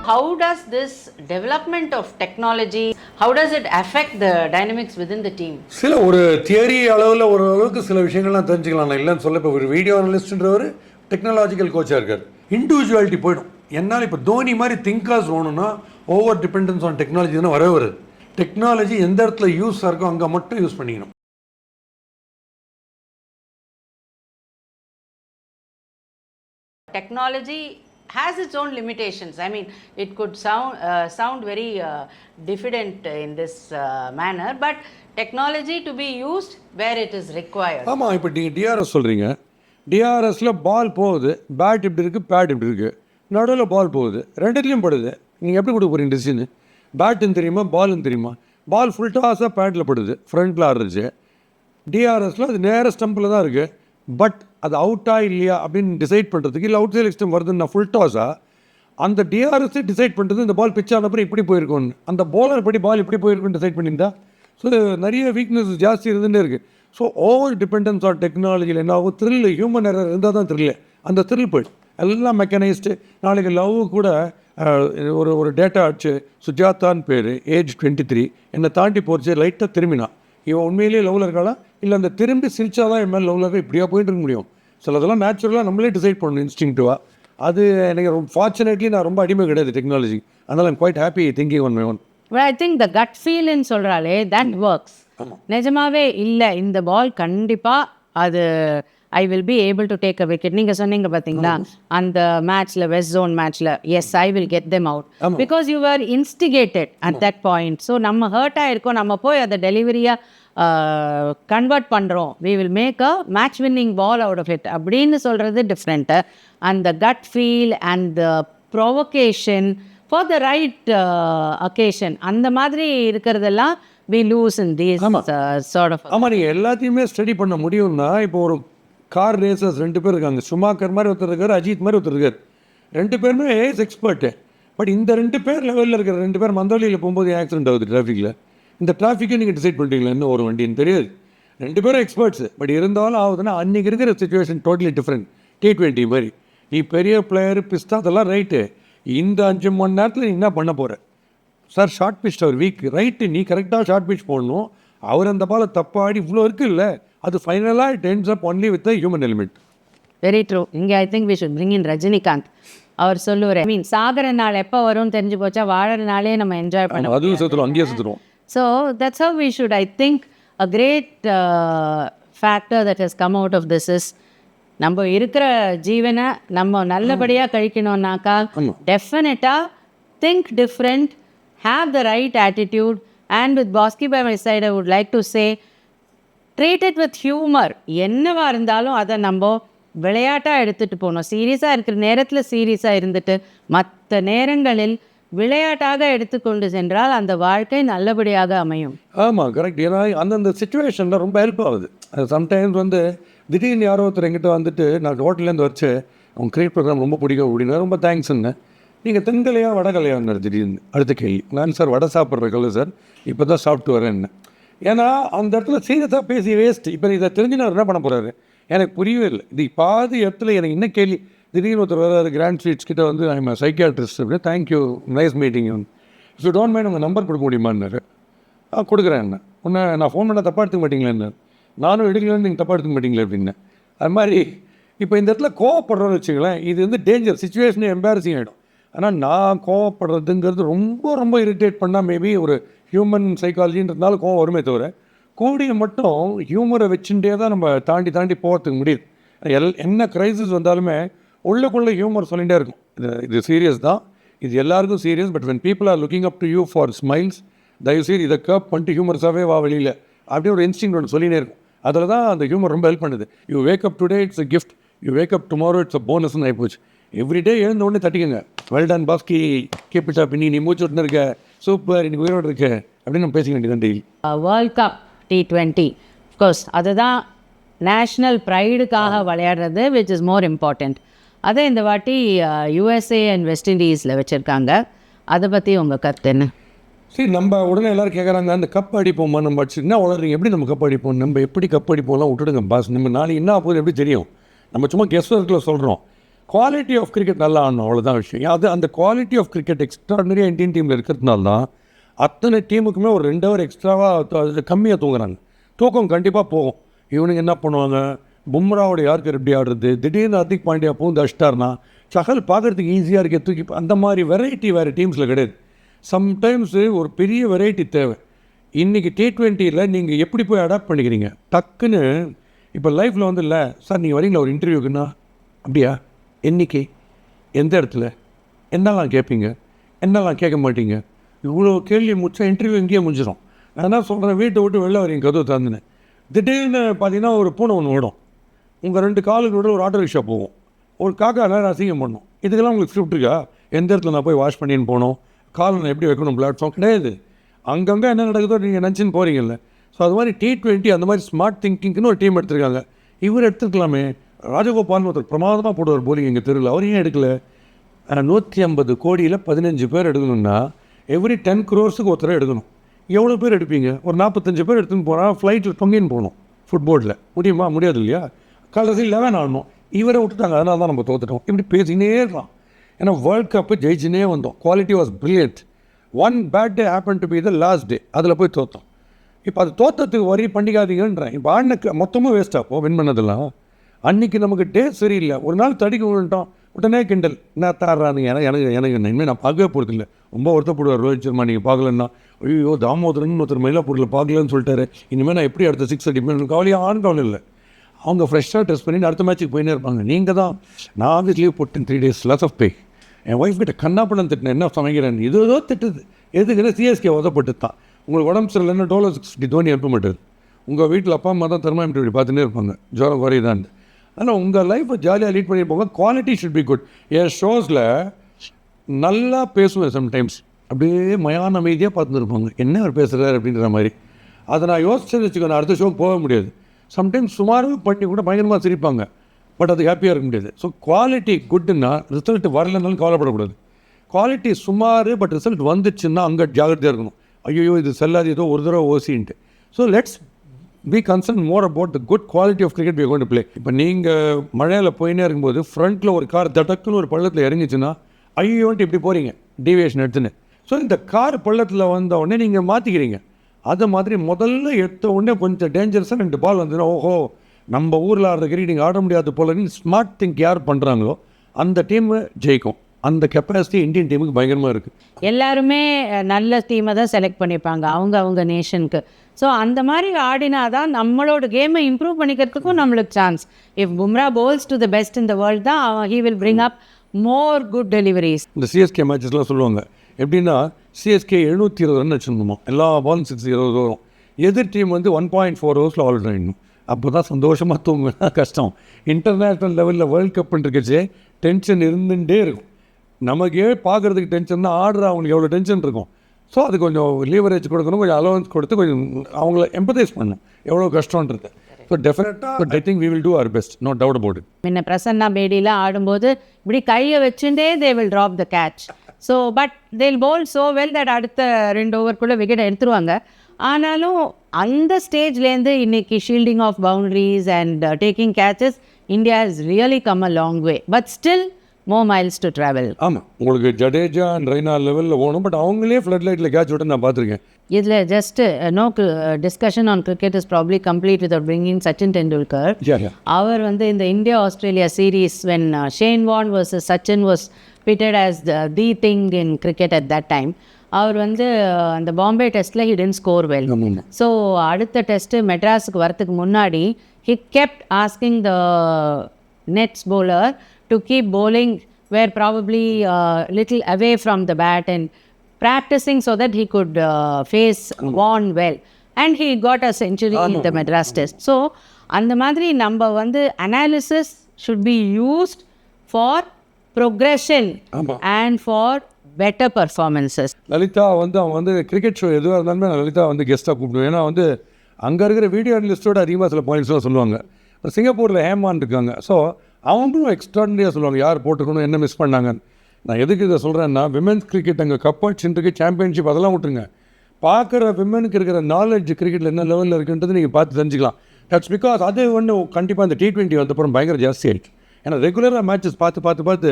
how does this development of technology, how does it affect the dynamics within the team? சில ஒரு theory அளவில் ஓரளவுக்கு சில விஷயங்கள்லாம் தெரிஞ்சுக்கலாம். நான் இல்லைன்னு சொல்ல. இப்போ ஒரு வீடியோ அனலிஸ்ட்ன்றவர் டெக்னாலஜிக்கல் கோச்சாக இருக்கார். இண்டிவிஜுவாலிட்டி போயிடும். என்னால் இப்போ தோனி மாதிரி திங்கர்ஸ் வேணும்னா ஓவர் டிபெண்டன்ஸ் ஆன் டெக்னாலஜி தான் வரவே வருது. டெக்னாலஜி எந்த இடத்துல யூஸாக இருக்கோ அங்கே மட்டும் யூஸ் பண்ணிக்கணும். Technology has its own limitations. I mean, it could sound very diffident in this manner, but technology to be used where it is required. ஆமாம், இப்போ நீங்கள் டிஆர்எஸ் சொல்கிறீங்க. டிஆர்எஸில் பால் போகுது, பேட் இப்படி இருக்குது, பேட் இப்படி இருக்குது, நடுவில் பால் போகுது, ரெண்டுத்துலேயும் படுது. நீங்கள் எப்படி கொடுக்க போகிறீங்க டிசிஷனு? பேட்டுன்னு தெரியுமா, பாலுன்னு தெரியுமா? பால் ஃபுல் டாஸாக பேட்டில் படுது, ஃப்ரண்ட்டில் ஆடுறச்சு. டிஆர்எஸில் அது நேர ஸ்டம்பில் தான் இருக்குது. பட் அது அவுட்டா இல்லையா அப்படின்னு டிசைட் பண்ணுறதுக்கு, இல்லை அவுட் சைட் எக்ஸ்டம் வருதுன்னா ஃபுல் டாஸாக அந்த டிஆர்எஸ்ஸே டிசைட் பண்ணுறது இந்த பால் பிச் ஆனப்பறம் இப்படி போயிருக்கும்னு. அந்த பாலர் படி பால் இப்படி போயிருக்குன்னு டிசைட் பண்ணியிருந்தா. ஸோ நிறைய வீக்னஸ் ஜாஸ்தி இருந்துகிட்டே இருக்குது. ஸோ ஓவர் டிபெண்டன்ஸ் ஆன் டெக்னாலஜியில் என்ன ஆகும்? த்ரில், ஹியூமன் எரர் இருந்தால் தான் த்ரில்லு. அந்த த்ரில் போய்ட்டு எல்லாம் மெக்கனைஸ்டு. நாளைக்கு லவ் கூட ஒரு டேட்டா ஆச்சு, சுஜாதான்னு பேர், ஏஜ் 23, என்னை தாண்டி போச்சு, லைட்டாக திரும்பினா. இவன் உண்மையிலேயே லவ்வில் இருக்காளா, இல்லை அந்த திரும்பி சிரிச்சாதான் என் மேலே லவ்வில் இருக்க, இப்படியா போயிட்டு இருக்க முடியும்? சிலதெல்லாம் நேச்சுரலாக நம்மளே டிசைட் பண்ணணும் இன்ஸ்டிங்க்டிவாக. அது எனக்கு ரொம்ப ஃபார்ச்சுனேட்லி நான் ரொம்ப அடிமை கிடையாது டெக்னாலஜி. அதனால் I'm quite happy thinking on my own. But I think the gut feelன்னு சொல்கிறாலே that works. நிஜமாவே இல்லை இந்த பால் கண்டிப்பாக அது I will be able to take a wicket. நீங்கள் சொன்னீங்க பார்த்தீங்களா அந்த மேட்ச்சில், வெஸ்ட் ஜோன் மேட்ச்சில், yes I will get them out because you are instigated at that point. So நம்ம ஹர்ட் ஆகிருக்கோம், நம்ம போய் அதை டெலிவரியாக கன்வெர்ட் பண்ணுறோம், we will make a match winning ball out of it அப்படின்னு சொல்கிறது டிஃப்ரெண்ட்டு. அந்த gut feel and the provocation for the right occasion, அந்த மாதிரி இருக்கிறதெல்லாம் we lose in these sort of. ஆமாம், நீங்கள் எல்லாத்தையுமே ஸ்டடி பண்ண முடியும்னா, இப்போ ஒரு கார் ரேசர்ஸ் 2 பேர் இருக்காங்க. சுமாக்கர் மாதிரி ஒருத்தர் இருக்கார், அஜித் மாதிரி ஒருத்தர் இருக்கார். 2 பேருமே ஏஸ் எக்ஸ்பர்ட்டு. பட் இந்த 2 பேர் லெவலில் இருக்கிற 2 பேர் மந்தவெளியில் போகும்போது ஆக்சிடென்ட் ஆகுது டிராஃபிக்கில். இந்த டிராஃபிக்கை நீங்கள் டிசைட் பண்ணிட்டீங்களா என்ன ஒரு வண்டின்னு தெரியாது. 2 பேரும் எக்ஸ்பர்ட்ஸு. பட் இருந்தாலும் ஆகுதுன்னா அன்றைக்கி இருக்கிற சுச்சுவேஷன் டோட்டலி டிஃப்ரெண்ட். T20 மாதிரி நீ பெரிய பிளேயரு, பிஸ்தா, அதெல்லாம் ரைட்டு. இந்த 5 மணி நேரத்தில் நீ என்ன பண்ண போகிற? Sir short pitch our week, right, நீ கரெக்டாக ஷார்ட் பிச் போடணும். அவர் அந்த பாலை தப்பாடி இவ்வளோ இருக்குல்ல, அது ஃபைனலாக it ends up only with the human element. Very true. இங்கே I think we should bring in Rajinikanth. அவர் சொல்லுவார், ஐ மீன் சாகர நாள் எப்போ வரும்னு தெரிஞ்சு போச்சா, வாழற நாளே நம்ம என்ஜாய் பண்ணோம், அதுவும் சுற்றுறோம், அங்கேயே சுற்றுறோம். So that's how we shoot. I think a great factor that has come out of this is, நம்ம இருக்கிற ஜீவனை நம்ம நல்லபடியாக கழிக்கணும்னாக்கா டெஃபினட்டாக think different, have the right attitude, and with Bosky by my side I would like to say treat it with humor. என்னவா இருந்தாலும் அதை நம்ம விளையாட்டாக எடுத்துகிட்டு போகணும். சீரியஸாக இருக்கிற நேரத்தில் சீரியஸாக இருந்துட்டு மற்ற நேரங்களில் விளையாட்டாக எடுத்துக்கொண்டு சென்றால் அந்த வாழ்க்கை நல்லபடியாக அமையும். ஆமாம், கரெக்ட். ஏன்னா அந்தந்த சுச்சுவேஷனில் ரொம்ப ஹெல்ப் ஆகுது. சம்டைம்ஸ் திடீர்னு யாரோ ஒருத்தர் எங்கிட்ட வந்துட்டு, நான் ஹோட்டல்லேருந்து வச்சு அவங்க கிரியேட் ப்ரோக்ராம் ரொம்ப பிடிக்கும் அப்படின்னா, ரொம்ப தேங்க்ஸுங்க. நீங்கள் தென்கலையா வடகலையான்னு திடீர்னு அடுத்த கேள்வி. நான் சார் வடை சாப்பிட்றக்கல சார், இப்போ தான் சாப்பிட்டு வரேன்னு. ஏன்னா அந்த இடத்துல சீரியஸாக பேசி வேஸ்ட். இப்போ இதை தெரிஞ்சு நான் என்ன பண்ண போகிறாரு எனக்கு புரியவே இல்லை. இது பாதி இடத்துல எனக்கு என்ன கேள்வி, திடீர்னு ஒருத்தர் வராது கிராண்ட் ஸ்வீட்ஸ் கிட்ட வந்து ஐம் சைக்கியாட்ரிஸ்ட் அப்படின்னு, thank you nice meeting, if you don't mind உங்கள் நம்பர் கொடுக்க முடியுமான்னாரு. கொடுக்குறேன் என்ன உன்னை நான் ஃபோன் பண்ணால் தப்பாக எடுத்துக்க மாட்டீங்களேன்னு, நானும் எடுக்கலன்னு நீங்கள் தப்பாக எடுத்துக்க மாட்டீங்களே அப்படின்னு. அது மாதிரி இப்போ இந்த இடத்துல கோவப்படுறோன்னு வச்சுங்களேன், இது டேஞ்சர், சிச்சுவேஷனே எம்பாரசிங் ஆகிடும். ஆனால் நான் கோவப்படுறதுங்கிறது ரொம்ப ரொம்ப இரிட்டேட் பண்ணால் மேபி ஒரு ஹியூமன் சைக்காலஜின்றதுனால கோவம் வருமே தவிர, கூடிய மட்டும் ஹியூமரை வச்சுட்டே தான் நம்ம தாண்டி போகிறதுக்கு முடியுது. என்ன க்ரைசிஸ் வந்தாலுமே உள்ளுக்குள்ளே ஹியூமர் சொல்லிகிட்டே இருக்கும். இது சீரியஸ் தான், இது எல்லாருக்கும் serious. But when people are looking up to you for smiles, தயவுசெய்து இதை கப் பண்ணிட்டு ஹியூமர்ஸாகவே வா வெளியில் அப்படியே ஒரு இன்ஸ்டிங் ஒன்று சொல்லினே இருக்கும். அதில் தான் அந்த ஹியூமர் ரொம்ப ஹெல்ப் பண்ணுது. You wake up today it's a gift, you wake up tomorrow it's a போனஸ்ன்னு ஆகிப்போச்சு. எவ்ரிடே எழுந்த உடனே தட்டிக்கங்க, well done Bosskey, keep it up, நீ மூச்சு விட்டுன்னு இருக்க, சூப்பர், இன்னைக்கு உயிரோடு இருக்க அப்படின்னு நம்ம பேசிக்க வேண்டியது daily. World cup T20 of course அதுதான் நேஷ்னல் ப்ரைடுக்காக விளையாடுறது, விச் இஸ் மோர் இம்பார்ட்டண்ட். அதை இந்த வாட்டி USA அண்ட் வெஸ்ட் இண்டீஸில் வச்சுருக்காங்க. அதை பற்றி உங்கள் கருத்து என்ன? சரி, நம்ம உடனே எல்லோரும் கேட்குறாங்க, அந்த கப் அடிப்போமா நம்ம அடிச்சுன்னா வளர்றீங்க, எப்படி நம்ம கப் அடிப்போம், நம்ம எப்படி கப் அடிப்போம்லாம் விட்டுடுங்க பாஸ், நம்ம நாளைக்கு என்ன போகுது எப்படி தெரியும், நம்ம சும்மா கெஸ் ஒர்க்கில் சொல்கிறோம். குவாலிட்டி ஆஃப் கிரிக்கெட் நல்லா ஆடணும், அவ்வளோதான் விஷயம். அது அந்த குவாலிட்டி ஆஃப் கிரிக்கெட் எக்ஸ்ட்ராடனரியாக இந்தியன் டீமில் இருக்கிறதுனால தான் அத்தனை டீமுக்குமே ஒரு 2 ஹவர் எக்ஸ்ட்ராவாக அதில் கம்மியாக தூங்குறாங்க. தூக்கம் கண்டிப்பாக போகும். இவனுங்க என்ன பண்ணுவாங்க, பும்ராவோட யாருக்கு எப்படி ஆடுறது, திடீர்னு ஹர்திக் பாண்டியா பூந்து அடிச்சிட்டார்னா சகல் பார்க்குறதுக்கு ஈஸியாக இருக்க தூக்கி, அந்த மாதிரி வெரைட்டி வேறு டீம்ஸில் கிடையாது. சம்டைம்ஸு ஒரு பெரிய வெரைட்டி தேவை. இன்றைக்கி T20யில் நீங்கள் எப்படி போய் அடாப்ட் பண்ணிக்கிறீங்க டக்குன்னு. இப்போ லைஃப்பில் வந்து இல்லை சார் நீங்கள் வரீங்களா ஒரு இன்டர்வியூக்குன்னா, அப்படியா, என்றைக்கு, எந்த இடத்துல, என்னெல்லாம் கேட்பீங்க, என்னெல்லாம் கேட்க மாட்டீங்க, இவ்வளோ கேள்வி முடிச்சா இன்டர்வியூ இங்கேயே முடிஞ்சிடும். நான் என்ன சொல்கிறேன், வீட்டை விட்டு வெளில வரீங்க கதவு தந்துன்னு, திடீர்னு பார்த்தீங்கன்னா ஒரு பூனை ஒன்று ஓடும், உங்கள் 2 காலுக்கு விட ஒரு ஆட்டோ ரிக்ஷா போகும், ஒரு காக்கா நேரம் அசிங்கம் பண்ணணும். இதுக்கெல்லாம் உங்களுக்கு ஸ்கிரிப்ட் இருக்கா? எந்த இடத்துல நான் போய் வாஷ் பண்ணின்னு போகணும், காலை நான் எப்படி வைக்கணும், பிளாட்ஃபார்ம் கிடையாது. அங்கங்கே என்ன நடக்குதோ நீங்கள் நினச்சின்னு போகிறீங்கல்ல. ஸோ அது மாதிரி T20 அந்த மாதிரி ஸ்மார்ட் திங்கிங்னு ஒரு டீம் எடுத்திருக்காங்க. இவர் எடுத்துருக்கலாமே. ராஜகோபால்னு ஒருத்தர் பிரமாதமாக போடுவார் போலிங் எங்கள் தெருவில், அவர் ஏன் எடுக்கல? 150 கோடியில் 15 பேர் எடுக்கணும்னா எவ்ரி 10 crores ஒருத்தரை எடுக்கணும். எவ்வளோ பேர் எடுப்பீங்க? ஒரு 45 பேர் எடுத்துன்னு போனால் ஃப்ளைட்டில் தொங்கின்னு போகணும். ஃபுட்போர்டில் முடியுமா? முடியாது இல்லையா? கடைசி 11 ஆடணும். இவரை விட்டுட்டாங்க, அதனால தான் நம்ம தோத்துட்டோம். இப்படி பேசினே இருக்கலாம். ஏன்னா வேர்ல்ட் கப்பு ஜெயிச்சுனே வந்தோம். Quality was brilliant. One bad day happen to be the last day, அதில் போய் தோற்றோம். இப்போ அது தோற்றத்துக்கு வரி பண்ணிக்காதீங்கன்றேன். இப்போ ஆடின மொத்தமும் வேஸ்ட்டாக போ வின் பண்ணதெல்லாம். அன்றைக்கி நமக்கு டே சரியில்லை, ஒரு நாள் தடிக்க விழுந்துட்டோம், உடனே கிண்டல் என்ன தாடுறானுங்க. எனக்கு இனிமேல் நான் பார்க்கவே போகிறது இல்லை. ரொம்ப வருத்தப்படுவார் ரோஹித் சர்மா, நீங்கள் பார்க்கலன்னா, ஐயோ தாமோதரன் ஒருத்தர் மயிலாப்பூரில் பார்க்கலன்னு சொல்லிட்டாரு, இனிமேல் நான் எப்படி அடுத்த 6 அடிப்பேன் கவலையாக கவலை இல்லை. அவங்க ஃப்ரெஷ்ஷாக டெஸ்ட் பண்ணி அடுத்த மேட்ச்சுக்கு போயினே இருப்பாங்க. நீங்கள் தான், நான் வந்து லீவ் போட்டேன் 3 days லாஸ் ஆஃப் பே. என் ஒய்ஃப் கிட்ட கண்ணாப்படம் திட்டினேன், என்ன சமைக்கிறேன், ஏதோ திட்டுது. எதுக்குன்னா சிஎஸ்கே உதப்பட்டு தான். உங்களுக்கு உடம்பு சரியில்லைன்னா டோலோ 60 தோனி அனுப்ப மாட்டார். உங்கள் வீட்டில் அப்பா அம்மா தான் தெர்மாமீட்டர் இப்படி பார்த்துட்டே இருப்பாங்க, ஜுரம் குறையுதான். ஆனால் உங்கள் லைஃப்பை ஜாலியாக லீட் பண்ணி போங்க. Quality should be good. என் ஷோஸில் நல்லா பேசுவேன் சம்டைம்ஸ், அப்படியே மயான அமைதியாக பார்த்துருப்பாங்க, என்ன அவர் பேசுகிறார் அப்படின்ற மாதிரி. அதை நான் யோசிச்சு வச்சுக்கோ, நான் அடுத்த ஷோக்கு போக முடியாது. சம்டைம்ஸ் சுமாராக பண்ணி கூட பயங்கரமாக சிரிப்பாங்க, பட் அது ஹாப்பியாக இருக்க முடியாது. ஸோ குவாலிட்டி குட்டுன்னா ரிசல்ட் வரலைன்னாலும் கவலைப்படக்கூடாது. குவாலிட்டி சுமார் பட் ரிசல்ட் வந்துச்சுன்னா அங்கே ஜாகிரதையாக இருக்கணும். ஐயோ இது செல்லாது, ஏதோ ஒரு தடவை ஓசின்ட்டு. So let's be concern more about the good quality of cricket we are going to play. இப்போ நீங்கள் மழையில் போயினே இருக்கும்போது ஃப்ரண்ட்டில் ஒரு கார் தடக்குன்னு ஒரு பள்ளத்தில் இறங்கிச்சுன்னா ஐயோன்ட்டு இப்படி போகிறீங்க டீவியேஷன் எடுத்துன்னு. ஸோ இந்த கார் பள்ளத்தில் வந்த உடனே நீங்கள் மாற்றிக்கிறீங்க. அதை மாதிரி முதல்ல எடுத்த உடனே கொஞ்சம் டேஞ்சரஸாக 2 பால் வந்துன்னா, ஓஹோ நம்ம ஊரில் ஆடுற கிரிக்கெட் நீங்கள் ஆட முடியாது போலன்னு ஸ்மார்ட் திங்க் யார் பண்ணுறாங்களோ அந்த டீம் ஜெயிக்கும். அந்த கெப்பாசிட்டி இந்தியன் டீமுக்கு பயங்கரமாக இருக்குது. எல்லாருமே நல்ல டீமை தான் செலக்ட் பண்ணிப்பாங்க அவங்க நேஷனுக்கு. ஸோ அந்த மாதிரி ஆடினா தான் நம்மளோட கேமை இம்ப்ரூவ் பண்ணிக்கிறதுக்கும் நம்மளுக்கு chance. If Bumrah bowls to the best in the world தான் he will bring up more good deliveries. இந்த சிஎஸ்கே மேட்சஸ்லாம் சொல்லுவாங்க எப்படின்னா, சிஎஸ்கே 720 ரன் வச்சுருந்தோம், எல்லா பாலும் 6-0 வரும். எதிர் டீம் வந்து 1.4 ஓவர்ஸில் ஆல் ஆகிடணும். அப்போ தான் சந்தோஷமாக தூங்குனா கஷ்டம். இன்டர்நேஷ்னல் லெவலில் வேர்ல்ட் கப்புன்றக்கச்சே டென்ஷன் இருந்துகிட்டே இருக்கும். நமக்கே பார்க்குறதுக்கு டென்ஷன் தான், ஆடுற அவங்களுக்கு எவ்வளோ டென்ஷன் இருக்கும். ஸோ அது கொஞ்சம் லீவரேஜ் கொடுக்கணும், கொஞ்சம் அலவன்ஸ் கொடுத்து கொஞ்சம் அவங்கள எம்பத்தைஸ் பண்ணணும் எவ்வளோ கஷ்டன்றது. ஸோ டெஃபினட்டாக I think we will do our best, no doubt about it. முன்ன பிரசன்னா பேடிலாம் ஆடும்போது இப்படி கையை வச்சுட்டே they will drop the catch. So but தேல் போல் ஸோ வெல் தட் அடுத்த 2 ஓவருக்குள்ளே விக்கெட் எடுத்துருவாங்க. ஆனாலும் அந்த ஸ்டேஜ்லேருந்து இன்னைக்கு fielding of boundaries and taking catches India is really come a long way, but still more miles to travel. ஆமாம், உங்களுக்கு ஜடேஜா அண்ட் ரெய்னா லெவலில் போகணும், பட் அவங்களே ஃப்ளட் லைட்டில் கேட்ச் விட்டு நான் பார்த்துருக்கேன். இதில் just no discussion on cricket is probably complete with bringing Sachin Tendulkar. அவர் வந்து இந்த India Australia series when Shane Warne versus Sachin was pitted as the thing in cricket at that time. அவர் வந்து அந்த பாம்பே டெஸ்ட்டில் he didn't score well. ஸோ அடுத்த test மெட்ராஸுக்கு வரத்துக்கு முன்னாடி he kept asking the nets bowler to keep bowling where probably little away from the bat and practicing so that he could face Vaughan well. And he got a century in the Madras test. So அந்த மாதிரி நம்ம வந்து analysis should be used for progression and for better performances. Lalitha வந்து அவன் வந்து cricket show எதுவாக இருந்தாலுமே நான் லலிதா வந்து கெஸ்ட்டாக கூப்பிடுவேன். ஏன்னா வந்து அங்கே இருக்கிற வீடியோ அனலிஸ்ட்டோட அதிகமாக சில பாயிண்ட்ஸ்லாம் சொல்லுவாங்க. சிங்கப்பூரில் ஹேமான் இருக்காங்க, ஸோ அவங்களும் எக்ஸ்ட்ராடனரியாக சொல்லுவாங்க யார் போட்டுக்கணும் என்ன மிஸ் பண்ணாங்கன்னு. நான் எதுக்கு இதை சொல்கிறேன்னா, விமென்ஸ் கிரிக்கெட் அங்கே கப்பாட்சின்றது சாம்பியன்ஷிப் அதெல்லாம் விட்டுருங்க, பார்க்குற விமெனுக்கு இருக்கிற நாலேஜ் கிரிக்கெட்டில் என்ன லெவலில் இருக்குன்றது நீங்கள் பார்த்து தெரிஞ்சுக்கலாம். தட்ஸ் பிகாஸ் அது ஒன்று கண்டிப்பாக இந்த T20 வந்தப்புறம் பயங்கர ஜாஸ்தி ஆகிடுச்சு. ஏன்னா ரெகுலராக மேட்சஸ் பார்த்து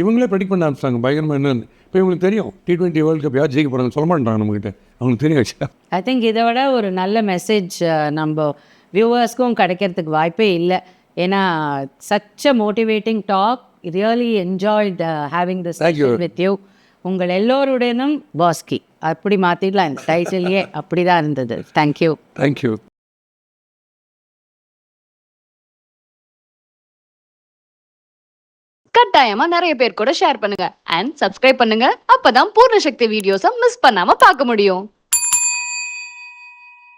இவங்களே ப்ரெடிக்ட் பண்ண ஆரம்பிச்சாங்க பயங்கரமாக என்னன்னு. இப்போ இவங்களுக்கு தெரியும் T20 வேர்ல்டு கப் யார் ஜெயிக்க போகிறாங்க சொல்ல மாட்டாங்க நம்மகிட்ட, அவங்களுக்கு தெரியும். ஐ திங்க் இதை விட ஒரு நல்ல மெசேஜ் நம்ம வியூவர்ஸ்க்கும் கிடைக்கிறதுக்கு வாய்ப்பே இல்லை. ஏன்னா such a motivating talk, really enjoyed having this with you. உங்கள் எல்லோருடனும் பாஸ்கி அப்படி மாற்றிடலாம் இந்த டைட்டிலையே, அப்படி தான் இருந்தது. தேங்க்யூ. தேங்க்யூ. கட்டாயமா நிறைய பேர் கூட ஷேர் பண்ணுங்க அண்ட் சப்ஸ்கிரைப் பண்ணுங்க. அப்பதான் பூர்ண சக்தி வீடியோஸை மிஸ் பண்ணாம பார்க்க முடியும்.